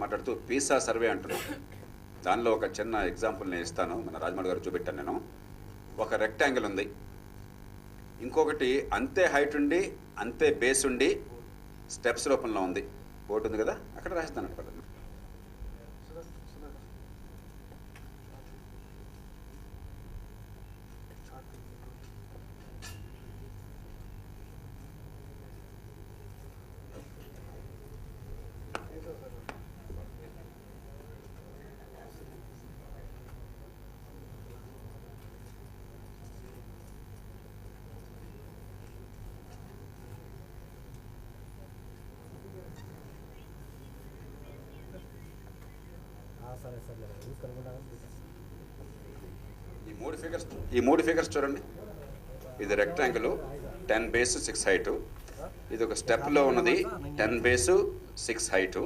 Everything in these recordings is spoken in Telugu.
మాట్లాడుతూ పీసా సర్వే అంటున్నాం. దానిలో ఒక చిన్న ఎగ్జాంపుల్ నేను ఇస్తాను. మన రాజమౌళి గారు చూపెట్టాను నేను. ఒక రెక్టాంగిల్ ఉంది, ఇంకొకటి అంతే హైట్ ఉండి అంతే బేస్ ఉండి స్టెప్స్ రూపంలో ఉంది. బోర్డు ఉంది కదా, అక్కడ రాస్తానండి పదండి. ఈ మూడు ఫిగర్స్ చూడండి. ఇది రెక్టాంగిల్ 10 బేస్ 6 హైటు. ఇది ఒక స్టెప్లో ఉన్నది 10 బేసు 6 హైటు.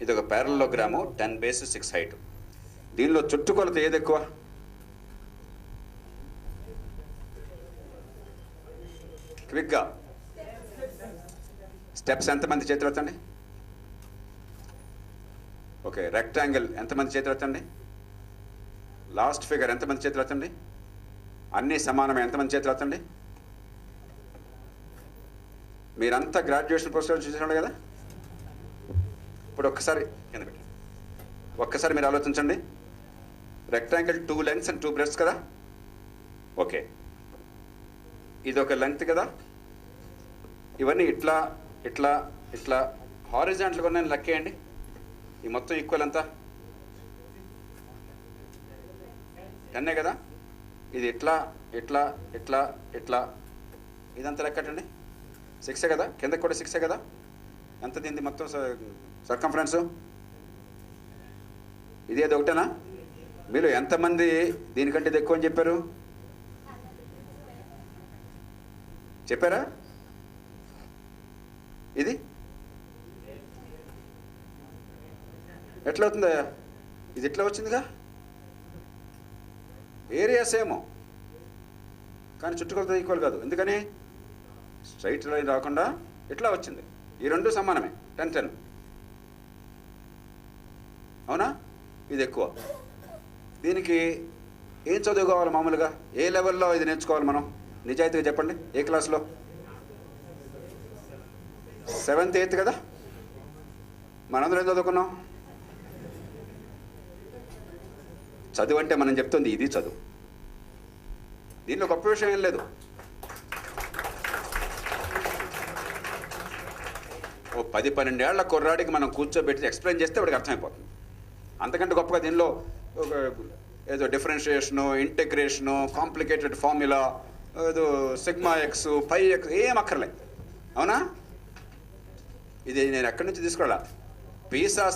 ఇది ఒక ప్యారలోగ్రాము 10 బేస్ 6 హైటు. దీనిలో చుట్టుకొలత ఏది ఎక్కువ? క్విక్గా స్టెప్స్ ఎంతమంది చేతులు ఎత్తండి? ఓకే, రెక్టాంగిల్ ఎంతమంది చేతులు ఎత్తండి? లాస్ట్ ఫిగర్ ఎంతమంది చేతులు ఎత్తండి? అన్నీ సమానమే, ఎంతమంది చేతులు ఎత్తండి? మీరంతా గ్రాడ్యుయేషన్ పోస్టులు చూసినాడు కదా. ఇప్పుడు ఒక్కసారి కింద పెట్టి ఒక్కసారి మీరు ఆలోచించండి. రెక్టాంగిల్ 2 లెంగ్స్ అండ్ 2 బ్రెడ్స్ కదా. ఓకే, ఇది ఒక లెంగ్త్ కదా. ఇవన్నీ ఇట్లా ఇట్లా ఇట్లా హారిజాంటల్గా ఉన్నాయని లెక్కేయండి. ఈ మొత్తం ఈక్వల్ ఎంత? 10 కదా. ఇది ఇట్లా ఇట్లా ఇట్లా ఇట్లా ఇదంతా లెక్కటండి 6 కదా. కిందకి కూడా 6 కదా. ఎంత దీనిది మొత్తం సర్కంఫరెన్స్? ఇది ఏది ఒకటేనా? మీరు ఎంతమంది దీనికంటే ఇది ఎక్కువ అని చెప్పారు? చెప్పారా? ఇది ఎట్లా అవుతుందా? ఇది ఎట్లా వచ్చిందిగా. ఏరియా సేమో కానీ చుట్టుకొలత ఈక్వల్ కాదు. ఎందుకని? స్ట్రైట్ లైన్ రాకుండా ఇట్లా వచ్చింది. ఈ రెండు సమానమే 10-10. అవునా? ఇది ఎక్కువ. దీనికి ఏం చదువుకోవాలి మామూలుగా? ఏ లెవెల్లో ఇది నేర్చుకోవాలి మనం? నిజాయితీగా చెప్పండి. ఏ క్లాస్లో? 7th 8th కదా. మనందరం ఏం చదువుకున్నాం? చదువు అంటే మనం చెప్తుంది ఇది చదువు. దీనిలో గొప్ప విషయం ఏం లేదు. ఓ 10-12 ఏళ్ల కుర్రాడికి మనం కూర్చోబెట్టి ఎక్స్ప్లెయిన్ చేస్తే వాడికి అర్థమైపోతుంది. అంతకంటే గొప్పగా దీనిలో ఏదో డిఫరెన్షియేషను, ఇంటిగ్రేషను, కాంప్లికేటెడ్ ఫార్ములా, ఏదో సిగ్మా ఎక్స్, పై ఎక్స్ ఏం అక్కర్లే. అవునా? ఇది నేను ఎక్కడి నుంచి తీసుకురా? పీసా